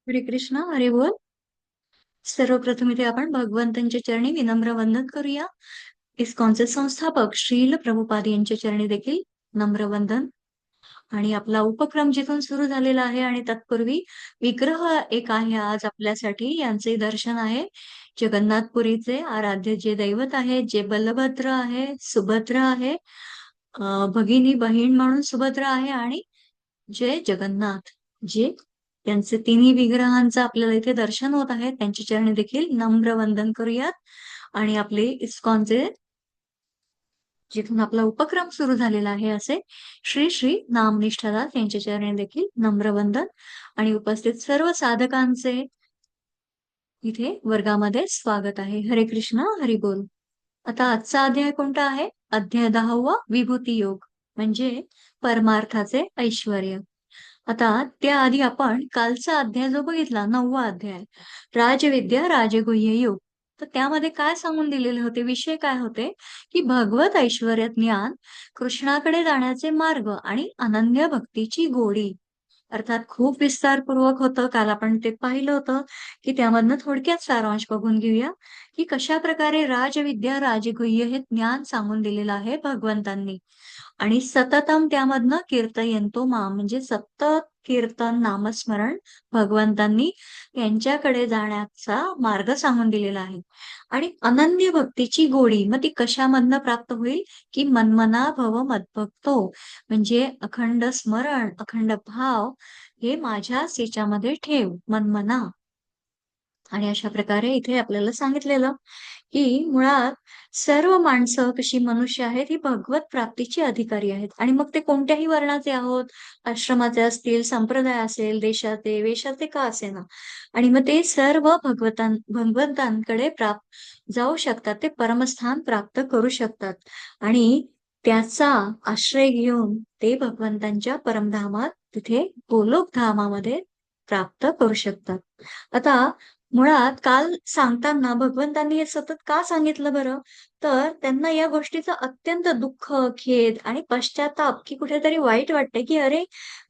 हरे कृष्ण हरे बोल. सर्वप्रथम इथे आपण भगवंतांच्या चरणी विनम्र वंदन करूया. इस्कॉनचे संस्थापक श्रील प्रभुपाद यांच्या चरणी देखील नम्र वंदन. आणि आपला उपक्रम जिथून सुरू झालेला आहे आणि तत्पूर्वी विग्रह एक आहे आज आपल्यासाठी, यांचे दर्शन आहे. जगन्नाथपुरीचे आराध्य जे दैवत आहे, जे बलभद्र आहे, सुभद्र आहे, भगिनी बहीण म्हणून सुभद्रा आहे, आणि जय जगन्नाथ, जे त्यांचे तिन्ही विग्रहांचं आपल्याला इथे दर्शन होत आहे. त्यांच्या चरणी देखील नम्र वंदन करूयात. आणि आपले इस्कॉनचे जिथून आपला उपक्रम सुरू झालेला आहे असे श्री श्री नामनिष्ठादास यांच्या चरणी देखील नम्र वंदन. आणि उपस्थित सर्व साधकांचे इथे वर्गामध्ये स्वागत आहे. हरे कृष्ण हरी बोल. आता आजचा अध्याय कोणता आहे? अध्याय 10वा, विभूती योग म्हणजे परमार्थाचे ऐश्वर्य. आता त्याआधी आपण कालचा अध्याय जो बघितला, 9वा अध्याय, राजविद्या राजगुह्य योग, तर त्यामध्ये काय सांगून दिलेले होते, विषय काय होते की भगवत ऐश्वर्य ज्ञान, कृष्णाकडे जाण्याचे मार्ग आणि अनन्य भक्तीची गोडी. अर्थात खूप विस्तारपूर्वक होतं. काल आपण ते पाहिलं होतं की त्यामधनं थोडक्यात सारांश बघून घेऊया की कशा प्रकारे राजविद्या राजगुह्य हे ज्ञान सांगून दिलेलं आहे भगवंतांनी. आणि सततम त्यामधनं कीर्तयंतो माम म्हणजे सतत कीर्तन नामस्मरण भगवंतांनी यांच्याकडे जाण्याचा मार्ग सांगून दिलेला आहे. आणि अनन्य भक्तीची गोडी मग ती कशामधनं प्राप्त होईल की मनमना भव मद्भक्तो म्हणजे अखंड स्मरण, अखंड भाव हे माझ्याच याच्यामध्ये ठेव, मनमना. आणि अशा प्रकारे इथे आपल्याला सांगितलेलं की मुळात सर्व माणसं कशी मनुष्य आहेत ही भगवत प्राप्तीची अधिकारी आहेत. आणि मग ते कोणत्याही वर्णाचे आहोत, आश्रमाचे असतील, संप्रदाय असेल, देशाचे वेशाचे का असेना, आणि मग ते सर्व भगवंतांकडे जाऊ शकतात, ते परमस्थान प्राप्त करू शकतात. आणि त्याचा आश्रय घेऊन ते भगवंतांच्या परमधामात तिथे गोलोक धामामध्ये प्राप्त करू शकतात. आता मुळात काल सांगताना भगवंतांनी हे सतत का सांगितलं बरं? तर त्यांना या गोष्टीचं अत्यंत दुःख, खेद आणि पश्चाताप की कुठेतरी वाईट वाटतंय की अरे,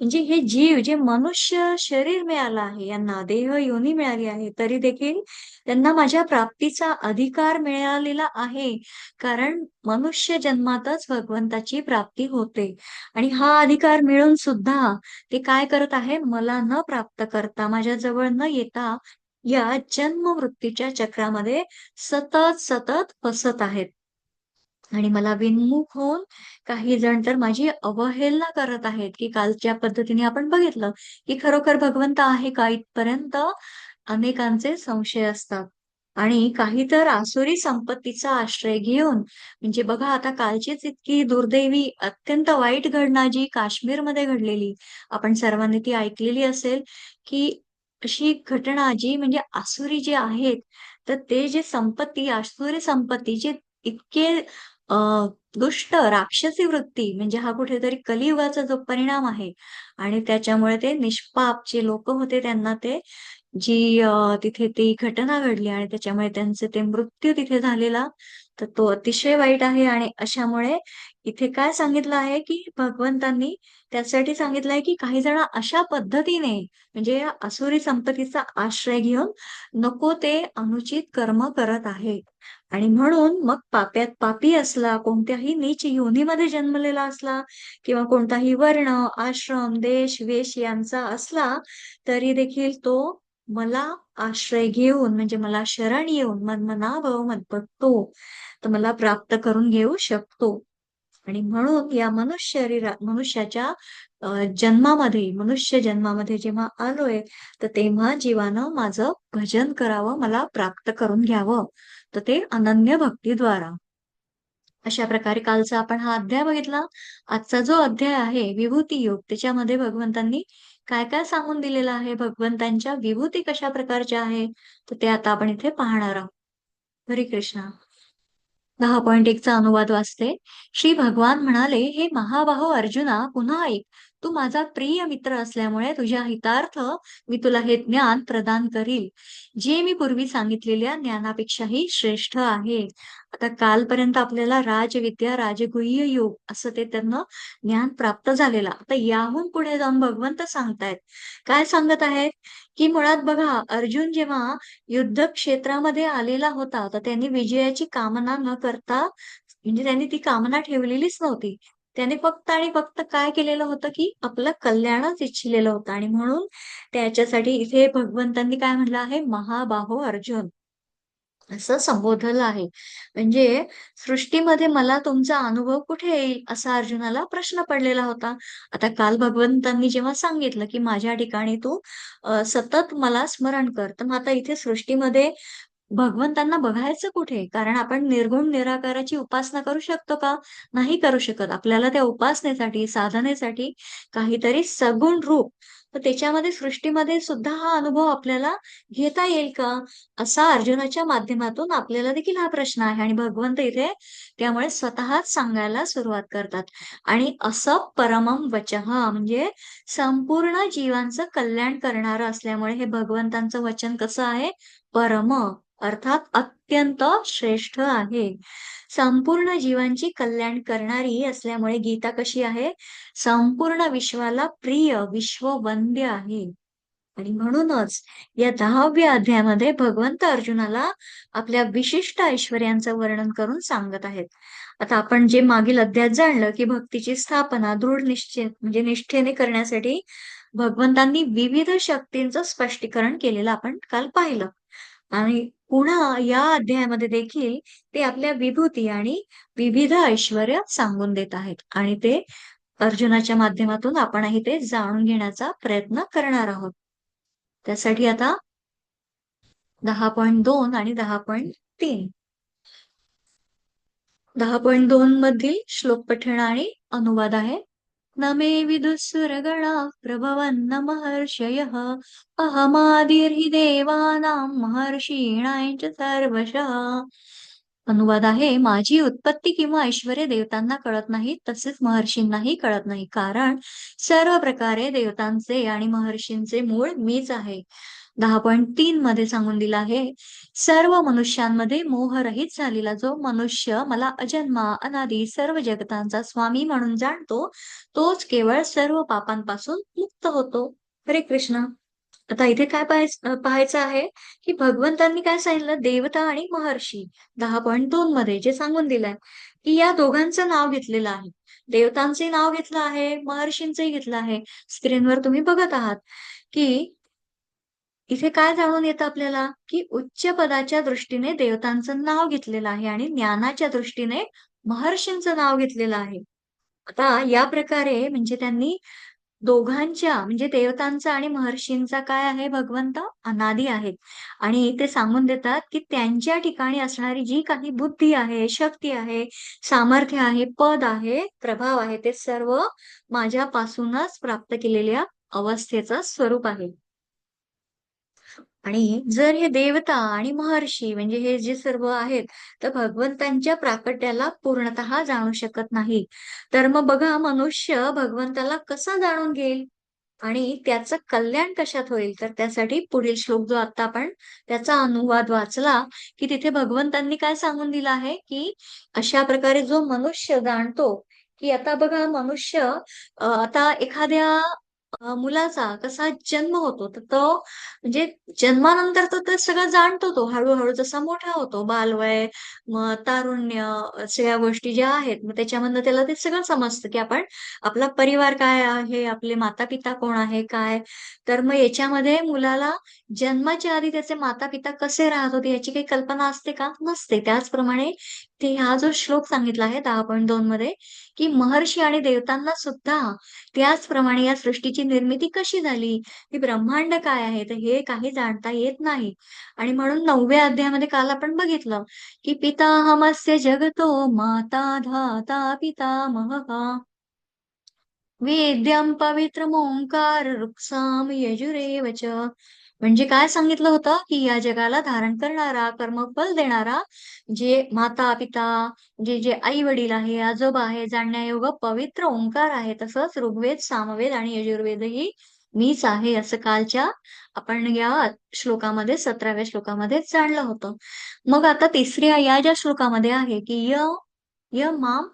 म्हणजे हे जीव जे मनुष्य शरीर मिळालं आहे, यांना देह योनी मिळाली आहे, तरी देखील त्यांना माझ्या प्राप्तीचा अधिकार मिळालेला आहे. कारण मनुष्य जन्मातच भगवंताची प्राप्ती होते. आणि हा अधिकार मिळून सुद्धा ते काय करत आहे? मला न प्राप्त करता, माझ्या जवळ न येता या जन्म मृत्यूच्या चक्रामध्ये सतत सतत फसत आहेत. आणि मला विन्मुख होऊन काही जण तर माझी अवहेलना करत आहेत, की कालच्या पद्धतीने आपण बघितलं की खरोखर भगवंत आहे का, इथपर्यंत अनेकांचे संशय असतात. आणि काही तर आसुरी संपत्तीचा आश्रय घेऊन, म्हणजे बघा आता कालचीच इतकी दुर्दैवी अत्यंत वाईट घटना जी काश्मीरमध्ये घडलेली, आपण सर्वांनी ती ऐकलेली असेल की अशी घटना जी म्हणजे आसुरी जे आहेत, तर ते जे संपत्ती, आसुरी संपत्ती जे इतके अ, दुष्ट राक्षसी वृत्ती, म्हणजे हा कुठेतरी कलियुगाचा जो परिणाम आहे. आणि त्याच्यामुळे ते निष्पाप जे लोक होते त्यांना ते तिथे ती घटना घडली आणि त्याच्यामुळे त्यांचे ते मृत्यू तिथे झालेला, तर तो अतिशय वाईट आहे. आणि अशामुळे इथे काय सांगितलं आहे की भगवंतांनी त्यासाठी सांगितलं आहे की काही जण अशा पद्धतीने म्हणजे या असुरी संपत्तीचा आश्रय घेऊन नको ते अनुचित कर्म करत आहे. आणि म्हणून मग पाप्यात पापी असला, कोणत्याही नीच योनीमध्ये जन्मलेला असला किंवा कोणताही वर्ण, आश्रम, देश, वेश यांचा असला, तरी देखील तो मला आश्रय घेऊन म्हणजे मला शरण येऊन मन्मना भव मद्भक्तो, तर मला प्राप्त करून घेऊ शकतो. आणि म्हणून या मनुष्याच्या जन्मामध्ये, मनुष्य जन्मामध्ये जेव्हा आलोय, तर तेव्हा जीवानं माझं भजन करावं, मला प्राप्त करून घ्यावं, तर ते अनन्य भक्तीद्वारा. अशा प्रकारे कालचा आपण हा अध्याय बघितला. आजचा जो अध्याय आहे विभूती योग, त्याच्यामध्ये भगवंतांनी काय काय सांगून दिलेलं आहे, भगवंतांच्या विभूती कशा प्रकारच्या आहे, तर ते आता आपण इथे पाहणार आहोत. हरे कृष्णा. 10.1 चा अनुवाद वाचते. श्री भगवान म्हणाले, हे महाबाहो अर्जुना, पुन्हा ऐक. तू माझा प्रिय मित्र असल्यामुळे तुझ्या हितार्थ मी तुला हे ज्ञान प्रदान करील, जे मी पूर्वी सांगितलेल्या ज्ञानापेक्षाही श्रेष्ठ आहे. आता कालपर्यंत आपल्याला राजविद्या, राजगुह्य योग असं ते त्यांना ज्ञान प्राप्त झालेलं. आता याहून पुढे जाऊन भगवंत सांगतायत. काय सांगत आहेत? की मुळात बघा अर्जुन जेव्हा युद्ध क्षेत्रामध्ये आलेला होता, तर त्यांनी विजयाची कामना न करता म्हणजे त्यांनी ती कामना ठेवलेलीच नव्हती. त्याने फक्त आणि फक्त काय केलेलं होतं, की आपलं कल्याणच इच्छिलेलं होतं आणि म्हणून त्याच्यासाठी इथे भगवंतांनी काय म्हटलं आहे, "महाबाहो अर्जुन" असं संबोधलं आहे. म्हणजे सृष्टीमध्ये मला तुमचा अनुभव कुठे येईल? असा अर्जुनाला प्रश्न पडलेला होता. आता काल भगवंतांनी जेव्हा सांगितलं, की माझ्या ठिकाणी तू सतत मला स्मरण कर. तर मग आता इथे सृष्टीमध्ये भगवंतांना बघायचं कुठे? कारण आपण निर्गुण निराकाराची उपासना करू शकतो का? नाही करू शकत. आपल्याला त्या उपासनेसाठी, साधनेसाठी काहीतरी सगुण रूप, तर त्याच्यामध्ये सृष्टीमध्ये सुद्धा हा अनुभव आपल्याला घेता येईल का? असा अर्जुनाच्या माध्यमातून आपल्याला देखील हा प्रश्न आहे आणि भगवंत इथे त्यामुळे स्वतःच सांगायला सुरुवात करतात. आणि असं परमं वचः म्हणजे संपूर्ण जीवांचं कल्याण करणारं असल्यामुळे हे भगवंतांचं वचन कसं आहे? परम अर्थात अत्यंत श्रेष्ठ आहे. संपूर्ण जीवांची कल्याण करणारी असल्यामुळे गीता कशी आहे? संपूर्ण विश्वाला प्रिय, विश्ववंद्य आहे. आणि म्हणूनच या 10व्या अध्यायामध्ये भगवंत अर्जुनाला आपल्या विशिष्ट ऐश्वर्यांचं वर्णन करून सांगत आहेत. आता आपण जे मागील अध्यायात जाणलं, की भक्तीची स्थापना दृढ निश्चय म्हणजे निष्ठेने करण्यासाठी भगवंतांनी विविध शक्तींचं स्पष्टीकरण केलेलं आपण काल पाहिलं. आणि पुन्हा या अध्यायामध्ये देखील ते आपल्या विभूती आणि विविध ऐश्वर्य सांगून देत आहेत आणि ते अर्जुनाच्या माध्यमातून आपणही ते जाणून घेण्याचा प्रयत्न करणार आहोत. त्यासाठी आता 10.2 आणि 10.3 10.2 मधील श्लोक पठण आणि अनुवाद आहे. न मे विदुःसुरगणा प्रभवन्न महर्षयः अहमादिर्हि देवानां महर्षीणां च सर्वशः. अनुवाद आहे माझी उत्पत्ती किंवा ऐश्वर्य देवतांना कळत नाही तसेच महर्षींनाही कळत नाही कारण सर्व प्रकारे देवतांचे आणि महर्षींचे मूळ मीच आहे. 10.3 मध्ये सांगून दिला आहे सर्व मनुष्यांमध्ये मोहरहित झालेला जो मनुष्य मला अजन्मा अनादी सर्व जगतांचा स्वामी म्हणून जाणतो तोच केवळ सर्व पापांपासून मुक्त होतो. हरे कृष्ण. आता इथे काय पाहायचं आहे, की भगवंतांनी काय सांगितलं देवता आणि महर्षी 10.2 मध्ये जे सांगून दिलंय, की या दोघांचं नाव घेतलेलं आहे. देवतांचे नाव घेतलं आहे, महर्षींचंही घेतलं आहे. स्क्रीनवर तुम्ही बघत आहात, की इथे काय जाणून येतं आपल्याला, की उच्च पदाच्या दृष्टीने देवतांचं नाव घेतलेलं आहे आणि ज्ञानाच्या दृष्टीने महर्षींचं नाव घेतलेलं आहे. आता या प्रकारे म्हणजे त्यांनी दोघांच्या म्हणजे देवतांचा आणि महर्षींचा काय आहे भगवंत अनादी आहेत आणि ते सांगून देतात की त्यांच्या ठिकाणी असणारी जी काही बुद्धी आहे, शक्ती आहे, सामर्थ्य आहे, पद आहे, प्रभाव आहे ते सर्व माझ्यापासूनच प्राप्त केलेल्या अवस्थेचं स्वरूप आहे. आणि जर हे देवता आणि महर्षी म्हणजे हे जे सर्व आहेत, तर भगवंतांच्या प्राकट्याला पूर्णतः जाणू शकत नाही. तर मग बघा मनुष्य भगवंताला कसा जाणून घेईल? आणि त्याचं कल्याण कशात होईल? तर त्यासाठी पुढील श्लोक जो आता आपण त्याचा अनुवाद वाचला, की तिथे भगवंतांनी काय सांगून दिलं आहे, की अशा प्रकारे जो मनुष्य जाणतो, की आता बघा मनुष्य आता एखाद्या मुलाचा कसा जन्म होतो, तर तो म्हणजे जन्मानंतर तर ते सगळं जाणतो तो हळू जसा मोठा होतो. बालवय, मग तारुण्य सगळ्या गोष्टी ज्या आहेत, मग त्याच्यामधनं त्याला ते सगळं समजतं, की आपण आपला परिवार काय आहे, आपले माता-पिता कोण आहे, काय? तर मग याच्यामध्ये मुलाला जन्माच्या आधी त्याचे माता-पिता कसे राहत होते याची काही कल्पना असते का? नसते. त्याचप्रमाणे ते हा जो श्लोक सांगितला आहे 10.2 मध्ये, की महर्षी आणि देवतांना सुद्धा त्याचप्रमाणे या सृष्टीची निर्मिती कशी झाली? की ब्रह्मांड काय आहे? तर हे काही जाणता येत नाही. आणि म्हणून 9व्या अध्यायामध्ये काल आपण बघितलं, की पिताहमस्य जगतो माता धाता पितामहः वेद्यं पवित्रमोंकार रुक्साम यजुरेव च. म्हणजे काय सांगितलं होतं, की या जगाला धारण करणारा, कर्मफल देणारा, जे माता-पिता, जे आई-वडील आहे, आजोबा आहे, जाणण्यायोग्य पवित्र ओंकार आहे. तसंच ऋग्वेद, सामवेद आणि यजुर्वेदही मीच आहे, असं कालच्या आपण या श्लोकामध्ये 17व्या श्लोकामध्ये जाणलं होतं. मग आता तिसऱ्या या ज्या श्लोकामध्ये आहे, की य माम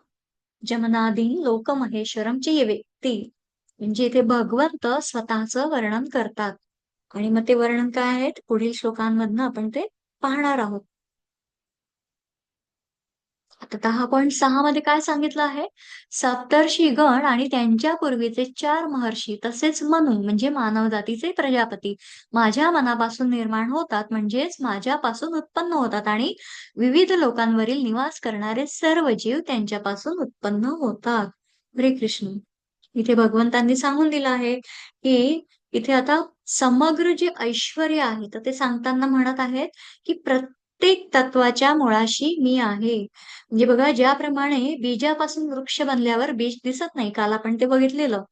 जमनादीन लोकमहेश्वरमची ये व्यक्ती, म्हणजे इथे भगवंत स्वतःचं वर्णन करतात. आणि मग ते वर्णन काय आहे? पुढील श्लोकांमधनं आपण ते पाहणार आहोत. आता 10.6 मध्ये काय सांगितलं आहे? सप्तर्षी गण आणि त्यांच्या पूर्वीचे 4 महर्षी तसेच मनु म्हणजे मानव जातीचे प्रजापती माझ्या मनापासून निर्माण होतात, म्हणजेच माझ्यापासून उत्पन्न होतात आणि विविध लोकांवरील निवास करणारे सर्व जीव त्यांच्यापासून उत्पन्न होतात. हरे कृष्ण. इथे भगवंतांनी सांगून दिलं आहे, की इथे आता समग्र जे ऐश्वर्य आहे, तर ते सांगताना म्हणत आहेत, की प्रत्येक तत्वाच्या मुळाशी मी आहे. म्हणजे बघा ज्याप्रमाणे बीजापासून वृक्ष बनल्यावर बीज दिसत नाही, काल आपण ते बघितलेलं.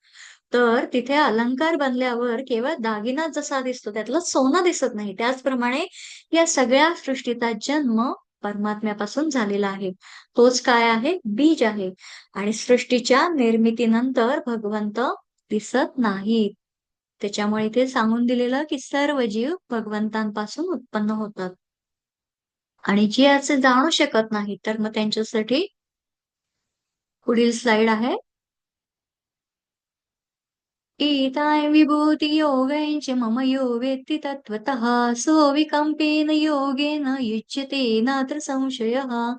तर तिथे अलंकार बनल्यावर केवळ दागिना जसा दिसतो, त्यातलं सोनं दिसत नाही. त्याचप्रमाणे या सगळ्या सृष्टीचा जन्म परमात्म्यापासून झालेला आहे. तोच काय आहे? बीज आहे. आणि सृष्टीच्या निर्मितीनंतर भगवंत दिसत नाहीत. त्याच्यामुळे इथे सांगून दिलेलं, की सर्व जीव भगवंतांपासून उत्पन्न होतात. आणि जे असे जाणू शकत नाहीत, तर मग त्यांच्यासाठी पुढील स्लाइड आहे. एताय विभूती योगैश्च मम यो वेत्ति तत्त्वतः सोऽविकम्पेन योगेन युज्यते नात्र संशयः.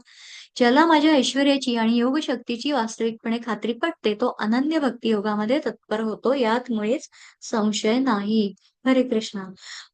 ज्याला माझ्या ऐश्वर्याची आणि योगशक्तीची वास्तविकपणे खात्री पटते, तो अनन्य भक्ती योगामध्ये तत्पर होतो. यात मुळीच संशय नाही. हरे कृष्ण.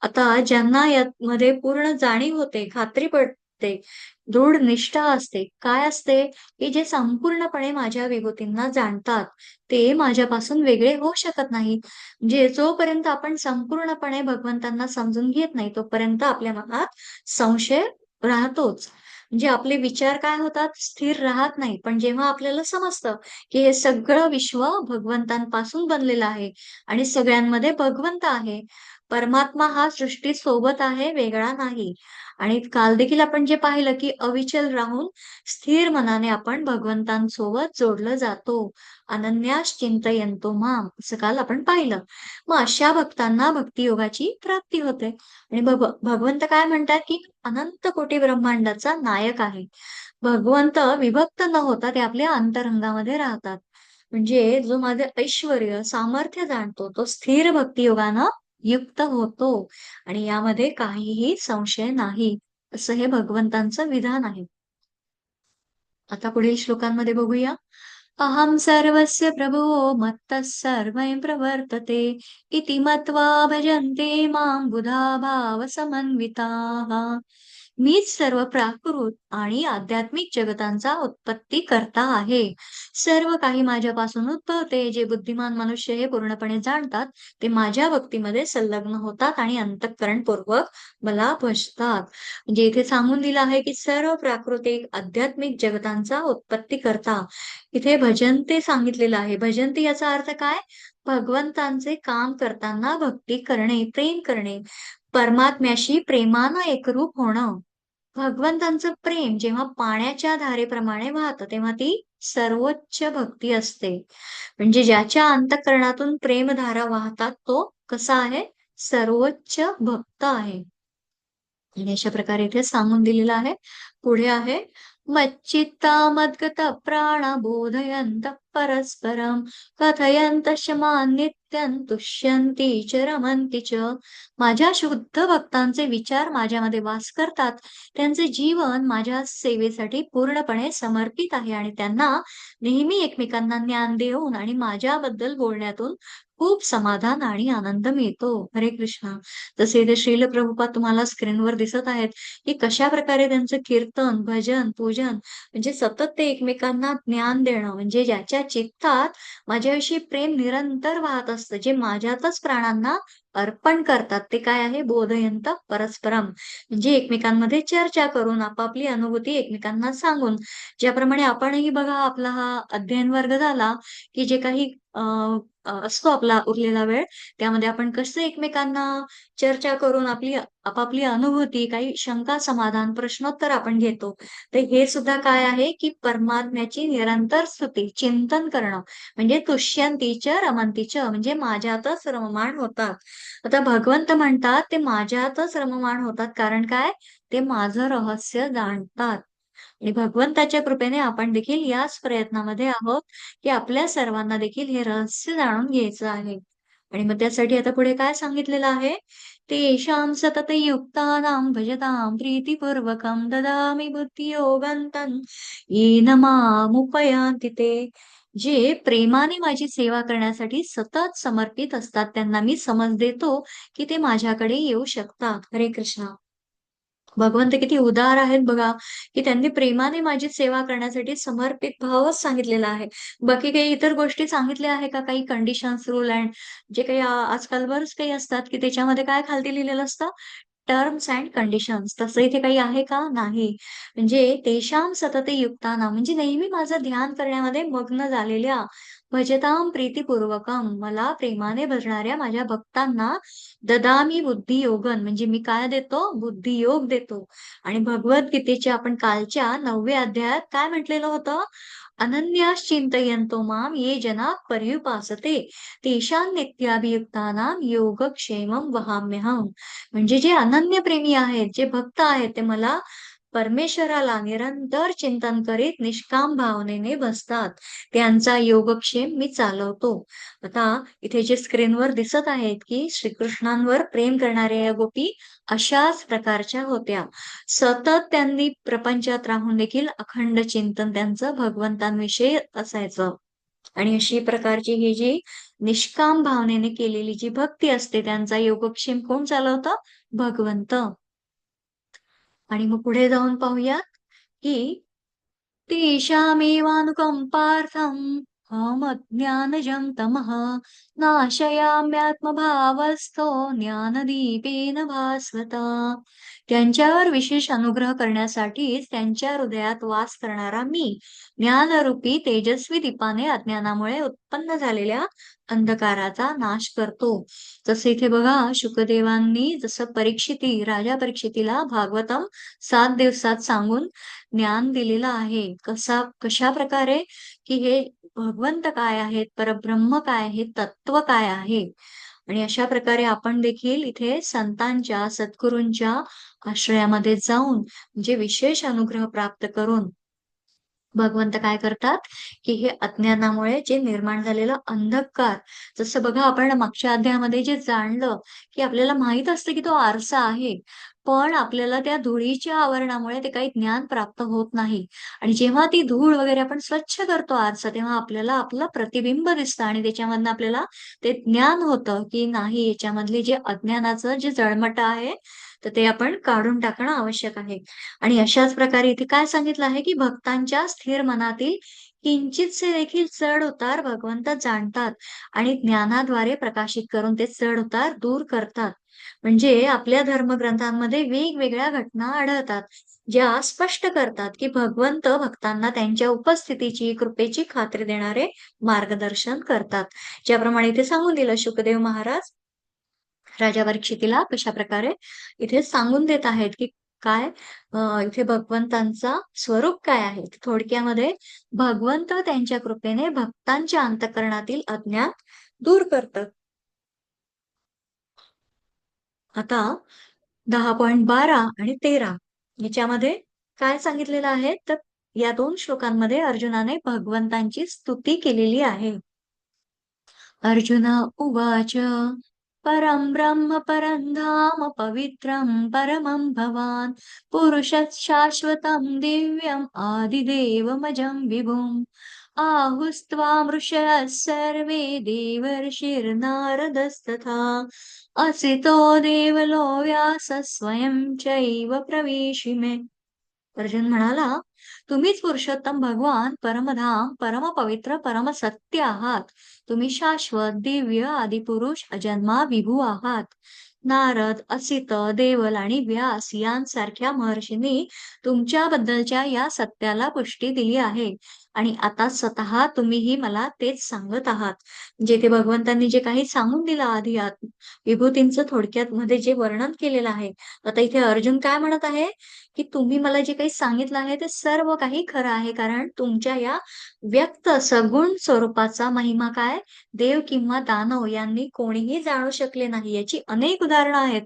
आता ज्यांना यामध्ये पूर्ण जाणीव होते, खात्री पटते, दृढ निष्ठा असते, काय असते, की जे संपूर्णपणे माझ्या विभूतींना जाणतात, ते माझ्यापासून वेगळे होऊ शकत नाही. म्हणजे जोपर्यंत आपण संपूर्णपणे भगवंतांना समजून घेत नाही, तोपर्यंत आपल्या मनात संशय राहतोच. म्हणजे आपले विचार काय होतात? स्थिर राहत नाही. पण जेव्हा आपल्याला समजतं, की हे सगळं विश्व भगवंतांपासून बनलेलं आहे आणि सगळ्यांमध्ये भगवंत आहे. परमात्मा हा सृष्टीसोबत आहे, वेगळा नाही. आणि काल देखील आपण जे पाहिलं, की अविचल राहून स्थिर मनाने आपण भगवंतांसोबत जोडलं जातो. अनन्यास चिंतयन्तो माम, असं काल आपण पाहिलं. मग अशा भक्तांना भक्तियोगाची प्राप्ती होते. आणि भगवंत काय म्हणतात, की अनंत कोटी ब्रह्मांडाचा नायक आहे. भगवंत विभक्त न होता ते आपल्या अंतरंगामध्ये राहतात. म्हणजे जो माझे ऐश्वर्य, सामर्थ्य जाणतो, तो स्थिर भक्तियोगानं युक्त होतो आणि यामध्ये काहीही संशय नाही. असं हे भगवंतांचं विधान आहे. आता पुढील श्लोकांमध्ये बघूया. अहं सर्वस्य प्रभुः मत्तः सर्वं प्रवर्तते इति मत्वा भजन्ते मां बुधा भावसमन्विताः. मीच सर्व प्राकृत आणि आध्यात्मिक जगतांचा उत्पत्ती करता आहे. सर्व काही माझ्यापासून उद्भवते. जे बुद्धिमान मनुष्य हे पूर्णपणे जाणतात, ते माझ्या भक्तीमध्ये संलग्न होतात आणि अंतःकरणपूर्वक मला भजतात. म्हणजे इथे सांगून दिलं आहे, की सर्व प्राकृतिक आध्यात्मिक जगतांचा उत्पत्ती करता. इथे भजनते सांगितलेलं आहे. भजनते याचा अर्थ काय? भगवंतांचे काम करताना भक्ती करणे, प्रेम करणे, परमात्म्याशी प्रेमानं एकरूप होणं. भगवंतांचं प्रेम जेव्हा पाण्याच्या धारेप्रमाणे वाहतं, तेव्हा ती सर्वोच्च भक्ती असते. म्हणजे ज्याच्या अंतःकरणातून प्रेमधारा वाहतात, तो कसा आहे? सर्वोच्च भक्त आहे. आणि अशा प्रकारे इथे सांगून दिलेलं आहे. पुढे आहे मच्चित्ता मद्गत प्राण बोधयंत परस्परम कथयंत शमान नित्यं तुष्यन्ति च रमन्ति च. माझ्या शुद्ध भक्तांचे विचार माझ्यामध्ये वास करतात. त्यांचे जीवन माझ्या सेवेसाठी पूर्णपणे समर्पित आहे आणि त्यांना नेहमी एकमेकांना ज्ञान देऊन आणि माझ्याबद्दल बोलण्यातून खूप समाधान आणि आनंद मिळतो. हरे कृष्ण. जसे इथे श्रील प्रभुपाद तुम्हाला स्क्रीनवर दिसत आहेत, की कशाप्रकारे त्यांचं कीर्तन, भजन, पूजन म्हणजे सतत ते एकमेकांना ज्ञान देणं, म्हणजे ज्याच्या चित्तात माझ्याविषयी प्रेम निरंतर वाहत असतं, जे माझ्यातच प्राणांना अर्पण करतात ते काय आहे? बोधयंत परस्परम. म्हणजे एकमेकांमध्ये चर्चा करून आपापली अनुभूती एकमेकांना सांगून. ज्याप्रमाणे आपणही बघा आपला हा अध्ययन वर्ग झाला, की जे काही अ, असतो आपला उरलेला वेळ, त्यामध्ये आपण कसं एकमेकांना चर्चा करून आपापली अनुभूती, काही शंका समाधान, प्रश्नोत्तर आपण घेतो. तर हे सुद्धा काय आहे, की परमात्म्याची निरंतर स्तुती, चिंतन करणं. म्हणजे तुष्यंतीच रमंतीच म्हणजे माझ्यातच रममाण होतात. आता भगवंत म्हणतात ते माझ्यातच रममाण होतात कारण काय? ते माझं रहस्य जाणतात. आणि भगवंताच्या कृपेने आपण देखील याच प्रयत्नामध्ये आहोत, की आपल्या सर्वांना देखील हे रहस्य जाणून घ्यायचं आहे. आणि मग त्यासाठी आता पुढे काय सांगितलेलं आहे? तेषां सततयुक्तानां भजतां प्रीतिपूर्वकं ददामि बुद्धियोगन्तं येन मामुपयान्ति ते. जे प्रेमाने माझी सेवा करण्यासाठी सतत समर्पित असतात, त्यांना मी समज देतो, की ते माझ्याकडे येऊ शकतात. हरे कृष्ण. भगवंत किती उदार आहेत बघा, की त्यांनी प्रेमाने माझी सेवा करण्यासाठी समर्पित भावच सांगितलेला आहे. बाकी काही इतर गोष्टी सांगितल्या आहे का? काही कंडिशन्स, रूल एंड जे काही आजकाल बरंच काही असतात, की त्याच्यामध्ये काय खालती लिहिलेलं असतं? Terms end conditions. तसं इथे काही आहे का? नाही. म्हणजे तेषां सतते युक्तानां म्हणजे नेहमी माझं ध्यान करण्यामध्ये मग्न झालेल्या, भजतां प्रीतिपूर्वकम मला प्रेमाने भजणाऱ्या माझ्या भक्तांना ददामी बुद्धियोगन म्हणजे मी काय देतो? बुद्धियोग देतो. आणि भगवद्गीतेच्या आपण कालच्या 9व्या अध्यायात काय म्हटलेलं होतं? अनन्यास चिंतयन्तो माम ये जना पर्युपासते तेषां नित्याभियुक्तानां योगक्षेमं वहाम्यहम्. म्हणजे जे अनन्य प्रेमी आहेत, जे भक्त आहेत, ते मला परमेश्वराला निरंतर चिंतन करीत निष्काम भावनेने बसतात. त्यांचा योगक्षेम मी चालवतो. आता इथे जे स्क्रीनवर दिसत आहेत, की श्रीकृष्णांवर प्रेम करणाऱ्या या गोपी अशाच प्रकारच्या होत्या. सतत त्यांनी प्रपंचात राहून देखील अखंड चिंतन त्यांचं भगवंतांविषयी असायचं. आणि अशी प्रकारची ही जी निष्काम भावनेने केलेली जी भक्ती असते, त्यांचा योगक्षेम कोण चालवतं? भगवंत. आणि मग पुढे जाऊन पाहूयात, की तेषामेवानुकम्पार्थम् अहमज्ञानजं तमः नाशयाम्यात्मभावस्थो ज्ञानदीपेन भास्वता. त्यांच्यावर विशेष अनुग्रह करण्यासाठीच त्यांच्या हृदयात वास करणारा मी, ज्ञानरूपी तेजस्वी दीपाने अज्ञानामुळे उत्पन्न झालेल्या अंधकाराचा नाश करतो. जसं इथे बघा शुकदेवांनी जसं राजा परीक्षितीला भागवतम 7 दिवसात सांगून ज्ञान दिलेलं आहे. कशाप्रकारे, की हे भगवंत काय आहेत, परब्रह्म काय आहे, तत्व काय आहे. आणि अशा प्रकारे आपण देखील इथे संतांच्या, सद्गुरूंच्या आश्रयामध्ये जाऊन म्हणजे विशेष अनुग्रह प्राप्त करून भगवंत काय करतात, की हे अज्ञानामुळे जे निर्माण झालेलं अंधकार, जसं बघा आपण मागच्या अध्यायामध्ये जे जाणलं, की आपल्याला माहीत असतं, की तो आरसा आहे. पण आपल्याला त्या धुळीच्या आवरणामुळे ते काही ज्ञान प्राप्त होत नाही. आणि जेव्हा ती धूळ वगैरे आपण स्वच्छ करतो आरसा, तेव्हा आपल्याला आपलं प्रतिबिंब दिसतं आणि त्याच्यामधनं आपल्याला ते ज्ञान होतं, की नाही याच्यामधले जे अज्ञानाचं जे जळमटं आहे, तर ते आपण काढून टाकणं आवश्यक आहे. आणि अशाच प्रकारे इथे काय सांगितलं आहे, की भक्तांच्या स्थिर मनातील किंचितसे देखील चढ-उतार भगवंत जाणतात आणि ज्ञानाद्वारे प्रकाशित करून ते चढ-उतार दूर करतात. म्हणजे आपल्या धर्मग्रंथांमध्ये वेगवेगळ्या घटना आढळतात, ज्या स्पष्ट करतात, की भगवंत भक्तांना त्यांच्या उपस्थितीची, कृपेची खात्री देणारे मार्गदर्शन करतात. ज्याप्रमाणे इथे सांगून दिलं शुकदेव महाराज राजा परीक्षितीला कशाप्रकारे इथे सांगून देत आहेत, की काय इथे भगवंतांचा स्वरूप काय आहे? थोडक्यामध्ये भगवंत त्यांच्या कृपेने भक्तांच्या अंतःकरणातील अज्ञान दूर करतात. आता 10.12 आणि 13 याच्यामध्ये काय सांगितलेलं आहे? तर या 2 श्लोकांमध्ये अर्जुनाने भगवंतांची स्तुती केलेली आहे. अर्जुन उवाच परं ब्रह्म परं धाम पवित्रं परमं भवान् पुरुषः शाश्वतं दिव्यम् आदिदेवमजं विभुम् आहुस्त्वां ऋषयः सर्वे देवर्षिर्नारदस्तथा असितो देवलो व्यासः स्वयं चैव प्रविशिमे. अर्जुन म्हणाला, तुम्हीच पुरुषोत्तम भगवान, परमधाम, परमपवित्र, परमसत्य आहात. तुम्ही शाश्वत, दिव्य, आदिपुरुष, अजन्मा, विभू आहात. नारद, असित, देवल आणि व्यास यांसारख्या महर्षींनी तुमच्याबद्दलच्या या सत्याला पुष्टी दिली आहे. आणि आता स्वतः तुम्हीही मला तेच सांगत आहात. जेथे भगवंतांनी जे काही सांगून दिलं आधी विभूतींचं थोडक्यात मध्ये जे वर्णन केलेलं आहे. आता इथे अर्जुन काय म्हणत आहे, की तुम्ही मला जे काही सांगितलं आहे ते सर्व काही खरं आहे. कारण तुमच्या या व्यक्त सगुण स्वरूपाचा महिमा काय देव किंवा दानव यांनी कोणीही जाणू शकले नाही. याची अनेक उदाहरणं आहेत,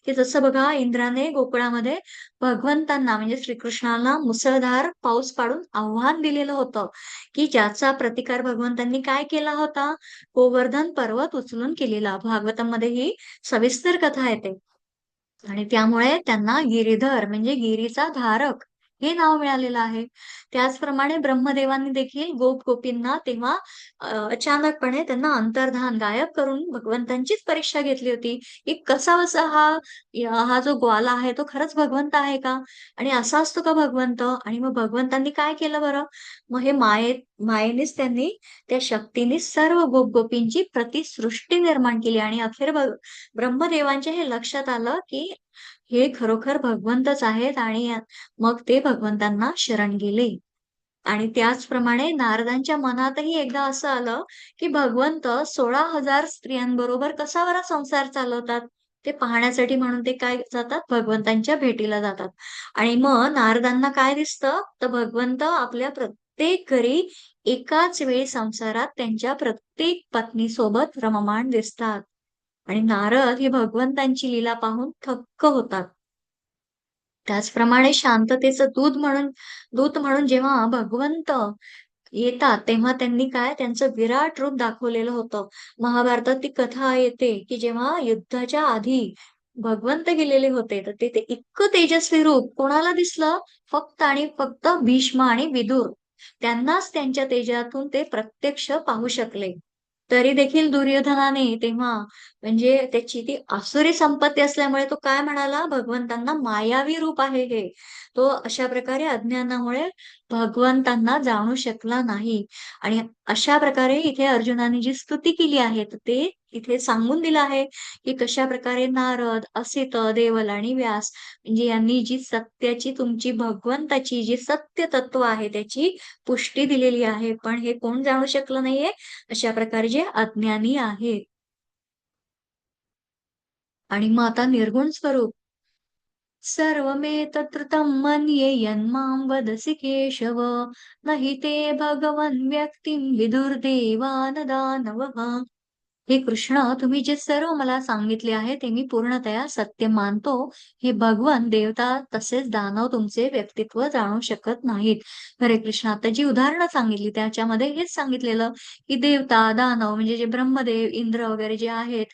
की जसं बघा इंद्राने गोकुळामध्ये भगवंतांना म्हणजे श्रीकृष्णाला मुसळधार पाऊस पाडून आव्हान दिलेलं होतं, की ज्याचा प्रतिकार भगवंतांनी काय केला होता? गोवर्धन पर्वत उचलून केलेला. भागवतामध्ये ही सविस्तर कथा येते. आणि त्यामुळे त्यांना गिरीधर म्हणजे गिरीचा धारक हे नाव मिळालेलं आहे. त्याचप्रमाणे ब्रह्मदेवांनी देखील गोप-गोपींना तेव्हा अचानकपणे त्यांना अंतर्धान गायब करून भगवंतांचीच परीक्षा घेतली होती, की कसा-बसा हा जो ग्वाला आहे तो खरंच भगवंत आहे का? आणि असा असतो का भगवंत? आणि मग भगवंतांनी काय केलं बरं? मग हे मायेनेच त्यांनी त्या शक्तीने सर्व गोप-गोपींची प्रतिसृष्टी निर्माण केली आणि अखेर ब्रह्मदेवांच्या हे लक्षात आलं, की हे खरोखर भगवंतच आहेत आणि मग ते भगवंतांना शरण गेले. आणि त्याचप्रमाणे नारदांच्या मनातही एकदा असं आलं, की भगवंत 16,000 स्त्रियांबरोबर कसा बरा संसार चालवतात? ते पाहण्यासाठी म्हणून ते काय जातात? भगवंतांच्या भेटीला जातात. आणि मग नारदांना काय दिसतं? तर भगवंत आपल्या प्रत्येक घरी एकाच वेळी संसारात त्यांच्या प्रत्येक पत्नीसोबत रममाण दिसतात. आणि नारद हे भगवंतांची लीला पाहून थक्क होतात. त्याचप्रमाणे शांततेचं दूत म्हणून जेव्हा भगवंत येतात, तेव्हा त्यांनी काय त्यांचं विराट रूप दाखवलेलं होतं. महाभारतात ती कथा येते, की जेव्हा युद्धाच्या आधी भगवंत गेलेले होते, तर ते इतकं तेजस्वी रूप कोणाला दिसलं? फक्त आणि फक्त भीष्म आणि विदुर. त्यांनाच त्यांच्या तेजातून ते प्रत्यक्ष पाहू शकले. तरी देखील दुर्योधनाने तेव्हा म्हणजे त्याची ती आसुरी संपत्ती असल्यामुळे तो काय म्हणाला? भगवंतांना मायावी रूप आहे हे. तो अशा प्रकारे अज्ञानामुळे भगवंतांना जाणू शकला नाही. आणि अशा प्रकारे इथे अर्जुनाने जी स्तुती केली आहे, तर ते इथे सांगून दिलं आहे, की कशाप्रकारे नारद, असित, देवल आणि व्यास म्हणजे यांनी जी सत्याची तुमची भगवंताची जी सत्य तत्व आहे त्याची पुष्टी दिलेली आहे. पण हे कोण जाणू शकलं नाहीये? अशा प्रकारे जे अज्ञानी आहेत. आणि मग आता निर्गुण स्वरूप सर्वमेतत्कृतं मन्ये यन्मां वदसि केशव न हि ते भगवन् व्यक्तिं विदुर्देवान दानवः. हे कृष्ण तुम्ही जे सर्व मला सांगितले आहे ते मी पूर्णतया सत्य मानतो. हे भगवन, देवता तसेच दानव तुमचे व्यक्तित्व जाणू शकत नाहीत. हरे कृष्ण. आता जी उदाहरणं सांगितली त्याच्यामध्ये हेच सांगितलेलं, की देवता, दानव म्हणजे जे ब्रह्मदेव, इंद्र वगैरे जे आहेत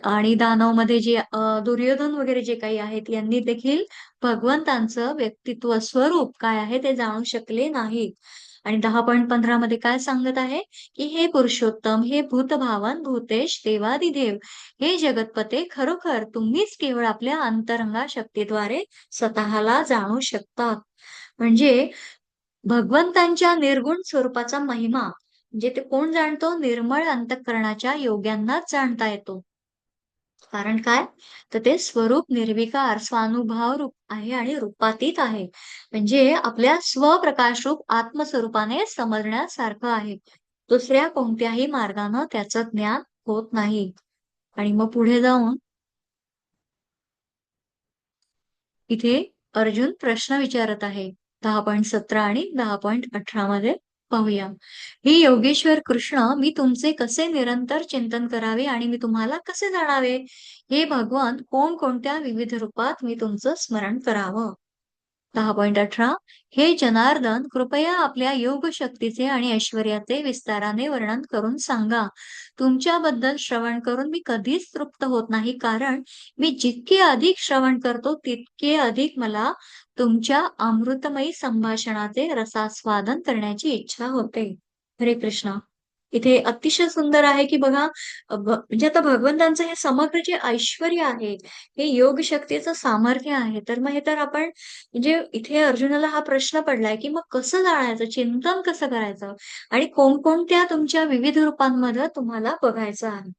आणि दानवमध्ये जे दुर्योधन वगैरे जे काही आहेत यांनी देखील भगवंतांचं व्यक्तित्व, स्वरूप काय आहे ते जाणू शकले नाहीत. आणि 10.15 मध्ये काय सांगत आहे? की हे पुरुषोत्तम, हे भूतभावन, भूतेश, देवादिदेव, हे जगतपते खरोखर तुम्हीच केवळ आपल्या अंतरंगा शक्तीद्वारे स्वतःला जाणू शकतात. म्हणजे भगवंतांच्या निर्गुण स्वरूपाचा महिमा म्हणजे ते कोण जाणतो? निर्मळ अंतःकरणाच्या योग्यांनाच जाणता येतो. कारण काय? तर ते स्वरूप निर्विकार, स्वानुभाव रूप आहे आणि रूपातीत आहे. म्हणजे आपल्या स्वप्रकाश रूप आत्मस्वरूपाने समजण्यासारखं आहे. दुसऱ्या कोणत्याही मार्गानं त्याचं ज्ञान होत नाही. आणि मग पुढे जाऊन इथे अर्जुन प्रश्न विचारत आहे. 10.17 आणि 10.18 मध्ये पाहूया. हे योगेश्वर कृष्ण, मी तुमचे कसे निरंतर चिंतन करावे आणि मी तुम्हाला कसे जाणावे? हे भगवान, कोणकोणत्या विविध रूपात मी तुमचं स्मरण करावं? 10.18 हे जनार्दन, कृपया आपल्या योग शक्तीचे आणि ऐश्वर्याचे विस्ताराने वर्णन करून सांगा. तुमच्याबद्दल श्रवण करून मी कधीच तृप्त होत नाही, कारण मी जितके अधिक श्रवण करतो, तितके अधिक मला तुमच्या अमृतमयी संभाषणाचे रसास्वादन करण्याची इच्छा होते. हरे कृष्ण. इथे अतिशय सुंदर आहे, की बघा म्हणजे आता भगवंतांचं हे समग्र जे ऐश्वर्य आहे, हे योग शक्तीचं सामर्थ्य आहे. तर मग हे तर आपण म्हणजे इथे अर्जुनाला हा प्रश्न पडलाय, की मग कसं जाणायचं? चिंतन कसं करायचं? आणि कोणकोणत्या तुमच्या विविध रूपांमध्ये तुम्हाला बघायचं आहे?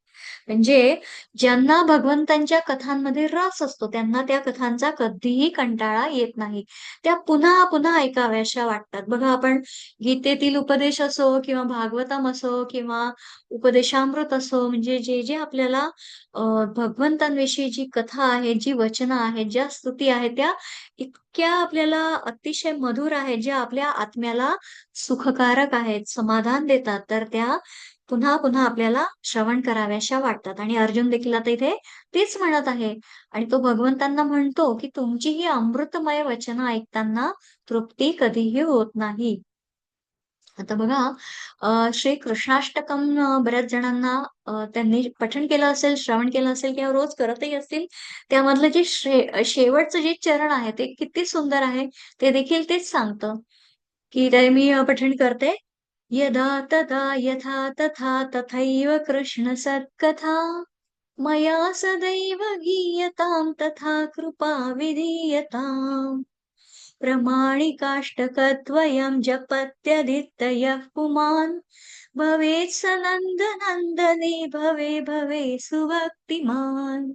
म्हणजे ज्यांना भगवंतांच्या कथांमध्ये रस असतो, त्यांना त्या कथांचा कधीही कंटाळा येत नाही. त्या पुन्हा-पुन्हा ऐकाव्याशा वाटतात. बघा आपण गीतेतील उपदेश असो किंवा भागवतम असो किंवा उपदेशामृत असो, म्हणजे जे आपल्याला अ, भगवंतांविषयी जी कथा आहे, जी वचनं आहेत, ज्या स्तुती आहेत, त्या इतक्या आपल्याला अतिशय मधुर आहेत, ज्या आपल्या आत्म्याला सुखकारक आहेत, समाधान देतात. तर त्या पुन्हा-पुन्हा आपल्याला श्रवण कराव्याशा वाटतात आणि अर्जुन देखील आता इथे तेच म्हणत आहे आणि तो भगवंतांना म्हणतो, की तुमची ही अमृतमय वचनं ऐकताना तृप्ती कधीही होत नाही. आता बघा श्री कृष्णाष्टकम बऱ्याच जणांना त्यांनी पठण केलं असेल, श्रवण केलं असेल किंवा रोज करतही असतील. त्यामधलं जे शेवटचं जे चरण आहे ते किती सुंदर आहे. ते देखील तेच सांगतं, की ते मी पठण करते. यदा तदा यथा तथा तथैव कृष्ण सत्कथा मया सदैव गीयतां तथा कृपा विधीयताम्. प्रमाणिकाष्टकद्वयं जपत्यदित्ययः पुमान् भवेत् स नन्दनन्दने भवे भवे सुभक्तिमान्.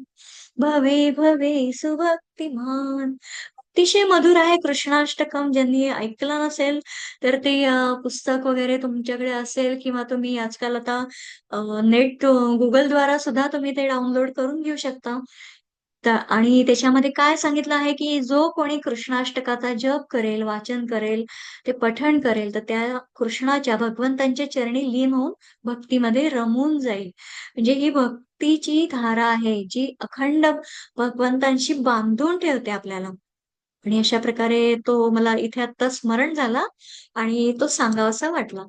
भवे भवे सुभक्तिमान. अतिशय मधुर आहे कृष्णाष्टकम. ज्यांनी ऐकलं नसेल, तर ते पुस्तक वगैरे तुमच्याकडे असेल किंवा तुम्ही आजकाल आता नेट Googleद्वारा सुद्धा तुम्ही ते डाउनलोड करून घेऊ शकता. आणि त्याच्यामध्ये काय सांगितलं आहे, की जो कोणी कृष्णाष्टकाचा जप करेल, वाचन करेल, ते पठण करेल, तर त्या कृष्णाच्या, भगवंतांच्या चरणी लीन होऊन भक्तीमध्ये रमून जाईल. म्हणजे ही भक्तीची धारा आहे, जी अखंड भगवंतांशी बांधून ठेवते आपल्याला. आणि अशा प्रकारे तो मला इथे आत्ता स्मरण झाला आणि तो सांगावासा वाटला.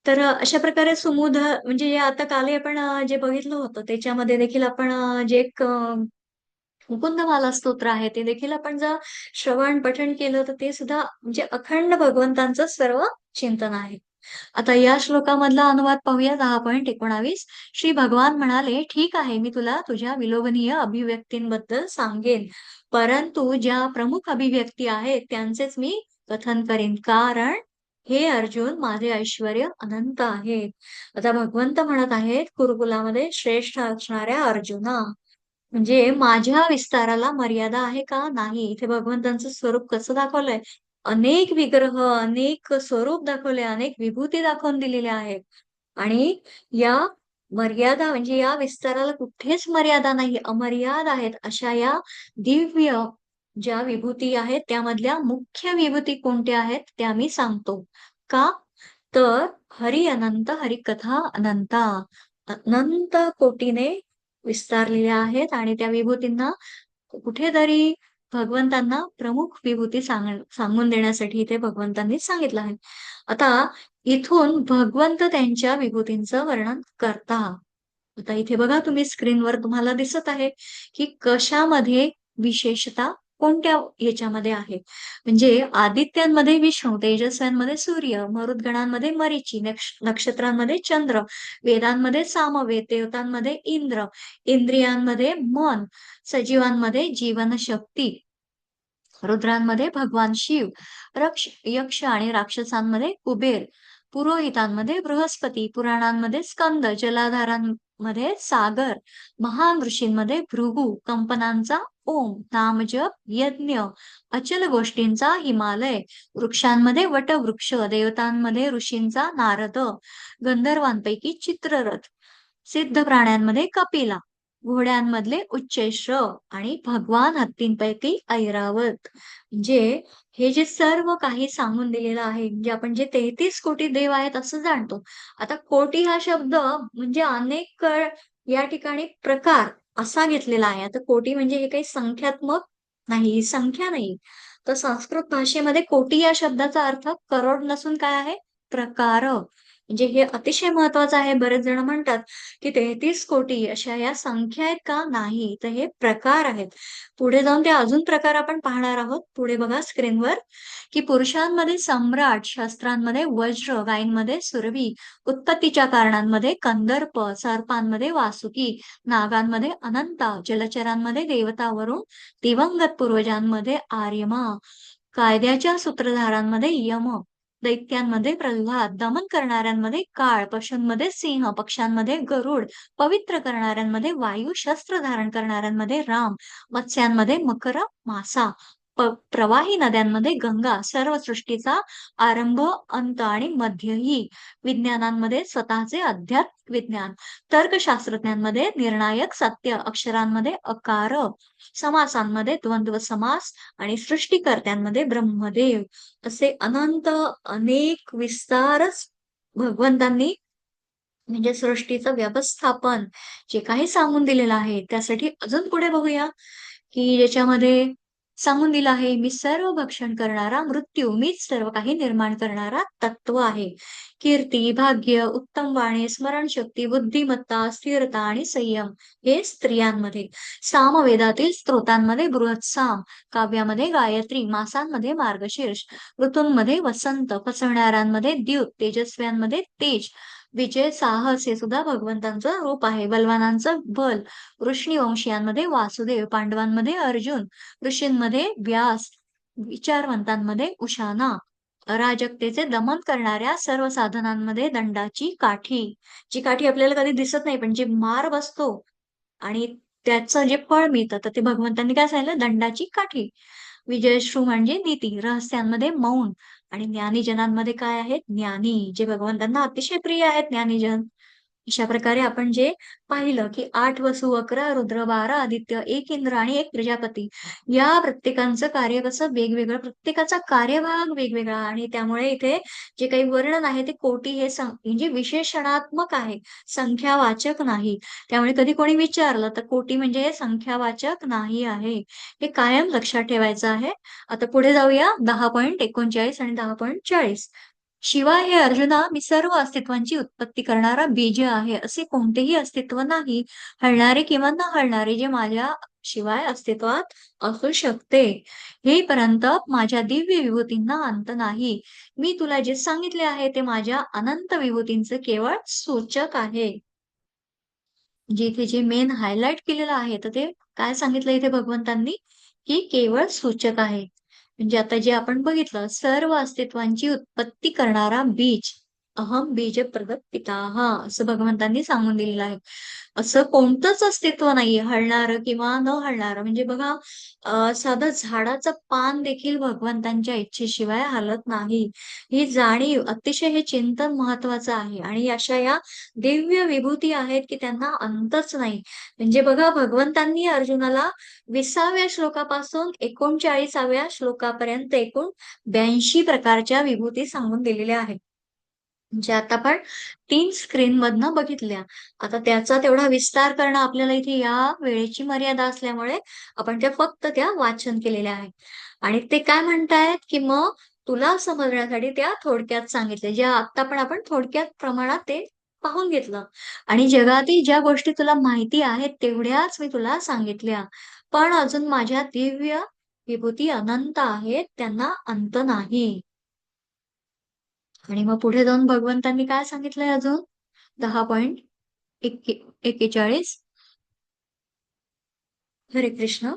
तर अशा प्रकारे म्हणजे आता कालही आपण जे बघितलं होतं त्याच्यामध्ये देखील आपण जे एक मुकुंदमाला स्तोत्र आहे ते देखील आपण जर श्रवण पठण केलं तर ते सुद्धा म्हणजे अखंड भगवंतांचं सर्व चिंतन आहे. आता या श्लोकामधला अनुवाद पाहूया 10.19. श्री भगवान म्हणाले, "ठीक आहे, मी तुला तुझ्या विलोभनीय अभिव्यक्तींबद्दल सांगेन. परंतु ज्या प्रमुख अभिव्यक्ती आहेत त्यांचेच मी कथन करीन. कारण हे अर्जुन माझे ऐश्वर्य अनंत आहे." आता भगवंत म्हणत आहेत कुरुकुलामध्ये श्रेष्ठ असणाऱ्या अर्जुना, म्हणजे माझ्या विस्ताराला मर्यादा आहे का? नाही. इथे भगवंतांचं स्वरूप कसं दाखवलंय? अनेक विग्रह, अनेक स्वरूप दाखवले, अनेक विभूती दाखवून दिलेल्या आहेत. आणि या मर्यादा म्हणजे या विस्ताराला कुठेच मर्यादा नाही, अमर्याद आहेत. अशा या दिव्य ज्या विभूती आहेत, त्यामधल्या मुख्य विभूती कोणत्या आहेत, त्या मी सांगतो. का? तर हरी अनंत, हरिकथा अनंता. अनंत कोटीने विस्तारलेल्या आहेत आणि त्या विभूतींना कुठेतरी भगवंतांना प्रमुख विभूती सांगून देण्यासाठी इथे भगवंतांनी सांगितलं आहे. आता इथून भगवंत त्यांच्या विभूतींचं वर्णन करता. आता इथे बघा तुम्ही स्क्रीनवर तुम्हाला दिसत आहे, की कशामध्ये विशेषता कोणत्या याच्यामध्ये आहे. म्हणजे आदित्यांमध्ये विष्णू, तेजस्व्यांमध्ये सूर्य, मरुद्गणांमध्ये मरीची, नक्षत्रांमध्ये चंद्र, वेदांमध्ये सामवेद, देवतांमध्ये इंद्र, इंद्रियांमध्ये मन, सजीवांमध्ये जीवनशक्ती, रुद्रांमध्ये भगवान शिव, यक्ष आणि राक्षसांमध्ये कुबेर, पुरोहितांमध्ये बृहस्पती, पुराणांमध्ये स्कंद, जलाधारांमध्ये सागर, महान ऋषींमध्ये भृगु, कंपनांचा ओम, नामजप, यज्ञ, अचल गोष्टींचा हिमालय, वृक्षांमध्ये वटवृक्ष, देवतांमध्ये ऋषींचा नारद, गंधर्वांपैकी चित्ररथ, सिद्ध प्राण्यांमध्ये कपिला, घोड्यांमधले उच्चैश्र आणि भगवान हत्तींपैकी ऐरावत. म्हणजे हे जे सर्व काही सांगून दिलेलं आहे, म्हणजे आपण जे 33 कोटी देव आहेत असं जाणतो. आता कोटी हा शब्द म्हणजे अनेक या ठिकाणी प्रकार असा घेतलेला आहे. आता कोटी म्हणजे हे काही संख्यात्मक नाही, ही संख्या नाही. तर संस्कृत भाषेमध्ये कोटी या शब्दाचा अर्थ करोड नसून काय आहे? प्रकार. म्हणजे हे अतिशय महत्वाचं आहे. बरेच जण म्हणतात, की 33 कोटी अशा या संख्या आहेत का? नाही. तर हे प्रकार आहेत. पुढे जाऊन ते अजून प्रकार आपण पाहणार आहोत. पुढे बघा स्क्रीनवर, की पुरुषांमध्ये सम्राट, शस्त्रांमध्ये वज्र, गायींमध्ये सुरभी, उत्पत्तीच्या कारणांमध्ये कंदर्प, सर्पांमध्ये वासुकी, नागांमध्ये अनंता, जलचरांमध्ये देवता वरुण, दिवंगत पूर्वजांमध्ये आर्यमा, कायद्याच्या सूत्रधारांमध्ये यम, दैत्यांमध्ये प्रल्हाद, दमन करणाऱ्यांमध्ये काळ, पशूंमध्ये सिंह, पक्ष्यांमध्ये गरुड, पवित्र करणाऱ्यांमध्ये वायू, शस्त्र धारण करणाऱ्यांमध्ये राम, मत्स्यांमध्ये मकर मासा, प्रवाही नद्यांमध्ये गंगा, सर्व सृष्टीचा आरंभ, अंत आणि मध्यही, विज्ञानांमध्ये स्वतःचे अध्यात्म विज्ञान, तर्कशास्त्रज्ञांमध्ये निर्णायक सत्य, अक्षरांमध्ये अकार, समासांमध्ये द्वंद्व समास आणि सृष्टीकर्त्यांमध्ये ब्रह्मदेव, असे अनंत अनेक विस्तारच भगवंतांनी म्हणजे सृष्टीचं व्यवस्थापन जे काही सांगून दिलेलं आहे, त्यासाठी अजून पुढे बघूया, की ज्याच्यामध्ये सांगून दिलं आहे, "मी सर्व भक्षण करणारा मृत्यू, मीच सर्व काही निर्माण करणारा तत्व आहे." कीर्ती, भाग्य, उत्तम वाणी, स्मरणशक्ती, बुद्धिमत्ता, स्थिरता आणि संयम हे स्त्रियांमध्ये. सामवेदातील स्तोत्रांमध्ये बृहत्साम, काव्यामध्ये गायत्री, मासांमध्ये मार्गशीर्ष, ऋतूंमध्ये वसंत, फसवणाऱ्यांमध्ये द्यूत, तेजस्व्यांमध्ये तेज, विजय, साहस हे सुद्धा भगवंतांचं रूप आहे. बलवानांचं बल, वृष्णीवंशीयांमध्ये वासुदेव, पांडवांमध्ये अर्जुन, ऋषींमध्ये व्यास, विचारवंतांमध्ये उशाना, अराजकतेचे दमन करणाऱ्या सर्व साधनांमध्ये दंडाची काठी, जी काठी आपल्याला कधी दिसत नाही, पण जे मार बसतो आणि त्याचं जे फळ मिळतं, तर ते भगवंतांनी काय सांगितलं? दंडाची काठी. विजयश्रू म्हणजे नीती, रहस्यांमध्ये मौन आणि ज्ञानीजनांमध्ये काय आहेत? ज्ञानी, जे भगवंतांना अतिशय प्रिय आहेत ज्ञानीजन. अशा प्रकारे आपण जे पाहिलं, की 8 वसू, 11 रुद्र, 12 आदित्य, 1 इंद्र आणि 1 प्रजापती या प्रत्येकाचं कार्य कसं वेगवेगळं, प्रत्येकाचा कार्यभाग वेगवेगळा आणि त्यामुळे इथे जे काही वर्णन आहे ते कोटी हे म्हणजे विशेषणात्मक आहे, संख्यावाचक नाही. त्यामुळे कधी कोणी विचारलं तर कोटी म्हणजे हे संख्यावाचक नाही आहे. हे कायम लक्षात ठेवायचं आहे. आता पुढे जाऊया 10.39 आणि 10.40. शिवाय हे अर्जुना, मी सर्व अस्तित्वांची उत्पत्ती करणारा बीज आहे. असे कोणतेही अस्तित्व नाही, हलणारे किंवा न हलणारे, जे माझ्या शिवाय अस्तित्वात असू शकते. हे पर्यंत माझ्या दिव्य विभूतींना अंत नाही. मी तुला जे सांगितले आहे ते माझ्या अनंत विभूतींचे केवळ सूचक आहे. जे इथे जे मेन हायलाइट केलेलं आहे, तर ते काय सांगितलं इथे भगवंतांनी, की केवळ सूचक आहे. म्हणजे आता जे आपण बघितलं, सर्व अस्तित्वांची उत्पत्ती करणारा बीज, अहम बीज प्रगत पिताः असं भगवंतांनी सांगून दिलेलं आहे. असं कोणतंच अस्तित्व नाहीये, हलणारं किंवा न हलणारं. म्हणजे बघा, साधं झाडाचं पान देखील भगवंतांच्या इच्छेशिवाय हलत नाही. ही जाणीव, अतिशय हे चिंतन महत्वाचं आहे आणि अशा या दिव्य विभूती आहेत, की त्यांना अंतच नाही. म्हणजे बघा, भगवंतांनी अर्जुनाला 20व्या श्लोकापासून 39व्या श्लोकापर्यंत एकूण 82 प्रकारच्या विभूती सांगून दिलेल्या आहेत. म्हणजे आता आपण 3 स्क्रीनमधनं बघितल्या. आता त्याचा तेवढा विस्तार करणं आपल्याला इथे या वेळेची मर्यादा असल्यामुळे आपण फक्त त्या वाचन केलेल्या आहेत. आणि ते काय म्हणतायत, की मग तुला समजण्यासाठी त्या थोडक्यात सांगितल्या. ज्या आत्ता पण आपण थोडक्यात प्रमाणात ते पाहून घेतलं. आणि जगातील ज्या गोष्टी तुला माहिती आहेत तेवढ्याच मी तुला सांगितल्या. पण अजून माझ्या दिव्य विभूती अनंत आहेत, त्यांना अंत नाही. आणि मग पुढे जाऊन भगवंतांनी काय सांगितलंय अजून? 10.41. हरे कृष्ण.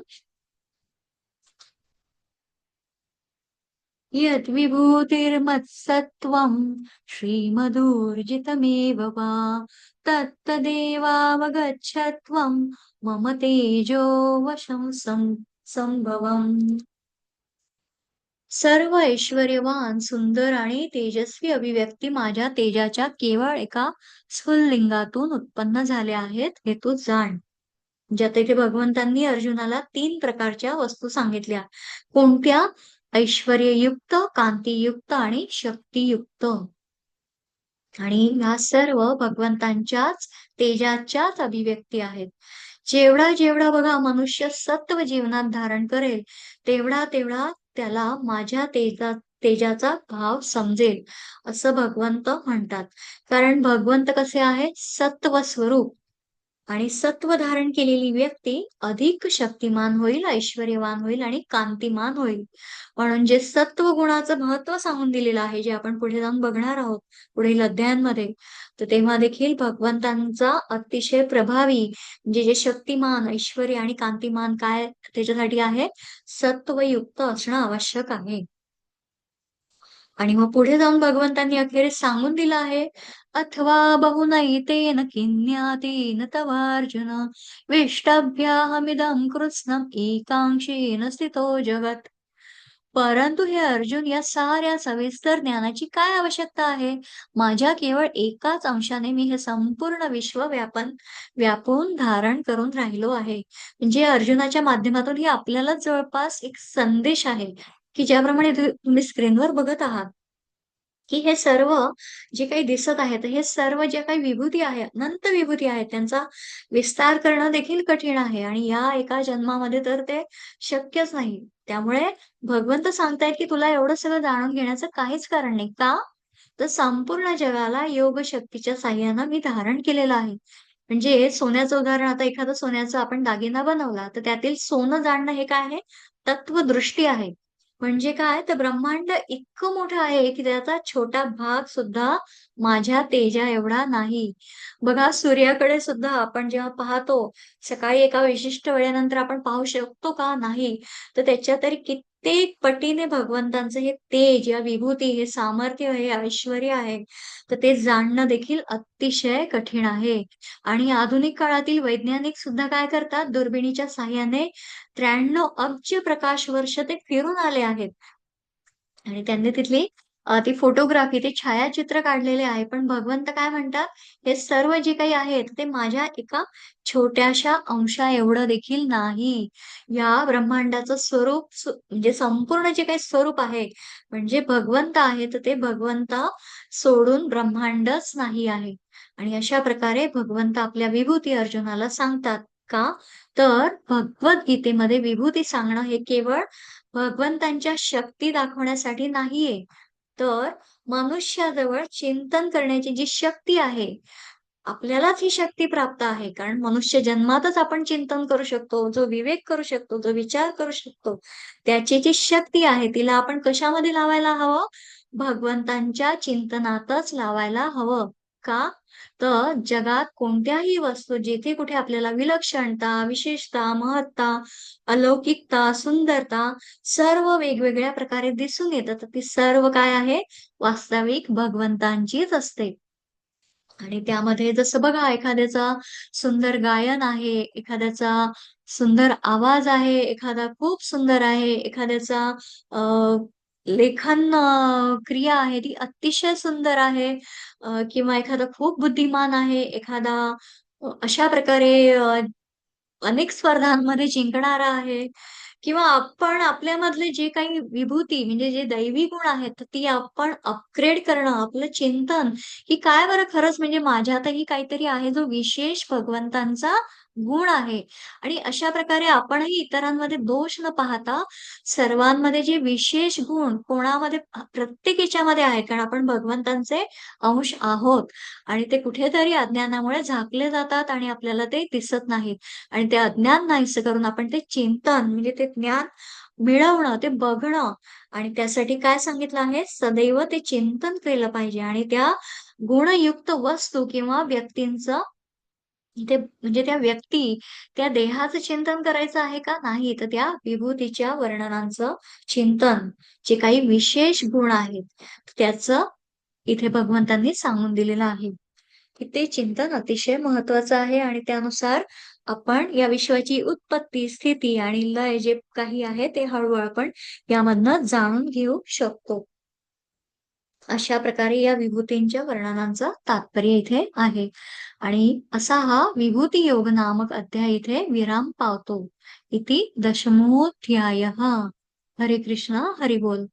यद्विभूतिर्मत्सत्त्वं श्रीमधूर्जितमेव वा तत्तदेवावगच्छत्वं मम तेजो वशं संभवम्. सर्व ऐश्वर्यवान, सुंदर आणि तेजस्वी अभिव्यक्ती माझ्या तेजाच्या केवळ एका स्फुल्लिंगातून उत्पन्न झाल्या आहेत, हे तू जाण. म्हणजे आता इथे भगवंतांनी अर्जुनाला 3 प्रकारच्या वस्तू सांगितल्या. कोणत्या? ऐश्वर्ययुक्त, कांतीयुक्त आणि शक्तियुक्त. आणि ह्या सर्व भगवंतांच्याच तेजाच्याच अभिव्यक्ती आहेत. जेवढा जेवढा बघा मनुष्य सत्व जीवनात धारण करेल, तेवढा तेवढा त्याला माझ्या तेजाचा भाव समजेल, असं भगवंत म्हणतात. कारण भगवंत कसे आहेत? सत्व स्वरूप. आणि सत्व धारण केलेली व्यक्ती अधिक शक्तिमान होईल, ऐश्वर्यवान होईल आणि कांतिमान होईल. म्हणून जे सत्व गुणाचं महत्त्व सांगून दिलेलं आहे, जे आपण पुढे जाऊन बघणार आहोत, पुढील अध्यायांमध्ये. तर तेव्हा देखील भगवंतांचा अतिशय प्रभावी म्हणजे जे शक्तिमान, ऐश्वर्य आणि कांतिमान काय त्याच्यासाठी आहे? सत्वयुक्त असणं आवश्यक आहे. आणि मग पुढे जाऊन भगवंतांनी अखेरीस सांगून दिलं आहे, "अथवा बहुनैतेन किन्यातेन तवार्जुन वेष्टभ्याहमिदं कृत्स्नम् एकांशेन स्थितो जगत्." परंतु हे अर्जुन, या साऱ्या सविस्तर ज्ञानाची काय आवश्यकता आहे? माझ्या केवळ एकाच अंशाने मी हे संपूर्ण विश्व व्यापून धारण करून राहिलो आहे. म्हणजे अर्जुनाच्या माध्यमातून ही आपल्यालाच जवळपास एक संदेश आहे, की ज्याप्रमाणे तुम्ही स्क्रीनवर बघत आहात. की हे सर्व जे काही दिसत आहे, तर हे सर्व ज्या काही विभूती आहे, अनंत विभूती आहेत, त्यांचा विस्तार करणं देखील कठीण आहे आणि या एका जन्मामध्ये तर ते शक्यच नाही. त्यामुळे भगवंत सांगतायत, की तुला एवढं सगळं जाणून घेण्याचं काहीच कारण नाही. का? तर संपूर्ण जगाला योग शक्तीच्या साहाय्यानं मी धारण केलेलं आहे. म्हणजे सोन्याचं उदाहरण, आता एखादं सोन्याचा आपण दागिना बनवला, तर त्यातील सोनं जाणणं हे काय आहे? तत्वदृष्टी आहे. म्हणजे काय, तर ब्रह्मांड इतकं मोठं आहे, की त्याचा छोटा भाग सुद्धा माझ्या तेजा एवढा नाही. बघा, सूर्याकडे सुद्धा आपण जेव्हा पाहतो, सकाळी एका विशिष्ट वेळेनंतर आपण पाहू शकतो का? नाही. तर त्याच्या तरी कित्येक पटीने भगवंतांचं हे तेज, या विभूती, हे सामर्थ्य, हे ऐश्वर्य आहे. तर ते जाणणं देखील अतिशय कठीण आहे. आणि आधुनिक काळातील वैज्ञानिक सुद्धा काय करतात? दुर्बिणीच्या साहाय्याने 93 अब्ज प्रकाश वर्ष ते फिरून आले आहेत. आणि त्यांनी तिथली ती फोटोग्राफी, ते छायाचित्र काढलेले आहे. पण भगवंत काय म्हणतात? हे सर्व जे काही आहे, ते माझ्या एका छोट्याशा अंशा एवढं देखील नाही. या ब्रह्मांडाचं स्वरूप म्हणजे संपूर्ण जे काही स्वरूप आहे, म्हणजे भगवंत आहे, तर ते भगवंत सोडून ब्रह्मांडच नाही आहे. आणि अशा प्रकारे भगवंत आपल्या विभूती अर्जुनाला सांगतात. का? तर भगवद्गीतेमध्ये विभूती सांगणं हे केवळ भगवंतांच्या शक्ती दाखवण्यासाठी नाहीये, तर मनुष्याजवळ चिंतन करण्याची जी शक्ती आहे, आपल्यालाच ही शक्ती प्राप्त आहे. कारण मनुष्य जन्मातच आपण चिंतन करू शकतो, जो विवेक करू शकतो, जो विचार करू शकतो, त्याची जी शक्ती आहे, तिला आपण कशामध्ये लावायला हवं? भगवंतांच्या चिंतनातच लावायला हवं. का? तर जगात कोणत्याही वस्तू जिथे कुठे आपल्याला विलक्षणता, विशेषता, महत्ता, अलौकिकता, सुंदरता सर्व वेगवेगळ्या प्रकारे दिसून येतं. तर ती सर्व काय आहे? वास्तविक भगवंतांचीच असते. आणि त्यामध्ये जसं बघा, एखाद्याचा सुंदर गायन आहे, एखाद्याचा सुंदर आवाज आहे, एखादा खूप सुंदर आहे, एखाद्याचा अ, लेखन क्रिया आहे ती अतिशय सुंदर आहे, किंवा एखादा खूप बुद्धिमान आहे, एखादा अशा प्रकारे अनेक स्पर्धांमध्ये जिंकणारा आहे, किंवा आपण आपल्यामधले जे काही विभूती म्हणजे जे दैवी गुण आहेत, तर ती आपण अपग्रेड करणं, आपलं चिंतन, की काय बरं खरंच म्हणजे माझ्यातही काहीतरी आहे जो विशेष भगवंतांचा गुण आहे. आणि अशा प्रकारे आपणही इतरांमध्ये दोष न पाहता सर्वांमध्ये जे विशेष गुण कोणामध्ये प्रत्येक ह्याच्यामध्ये आहेत. कारण आपण भगवंतांचे अंश आहोत आणि ते कुठेतरी अज्ञानामुळे झाकले जातात आणि आपल्याला ते दिसत नाहीत. आणि ते अज्ञान नाहीसं करून आपण ते चिंतन म्हणजे ते ज्ञान मिळवणं, ते बघणं, आणि त्यासाठी काय सांगितलं आहे? सदैव ते चिंतन केलं पाहिजे आणि त्या गुणयुक्त वस्तू किंवा व्यक्तींचं इथे म्हणजे त्या व्यक्ती, त्या देहाचं चिंतन करायचं आहे का? नाही. तर त्या विभूतीच्या वर्णनांचं चिंतन, जे काही विशेष गुण आहेत, त्याचं इथे भगवंतांनी सांगून दिलेलं आहे. की ते चिंतन अतिशय महत्वाचं आहे आणि त्यानुसार आपण या विश्वाची उत्पत्ती, स्थिती आणि लय जे काही आहे ते हळू-हळू आपण यामधनं जाणून घेऊ शकतो. अशा प्रकारे या विभूतींच्या वर्णनांचं तात्पर्य इथे आहे. आणि असा हा विभूती योग नामक अध्याय इथे विराम पावतो. इति दशमोऽध्यायः. हरे कृष्ण, हरी बोल.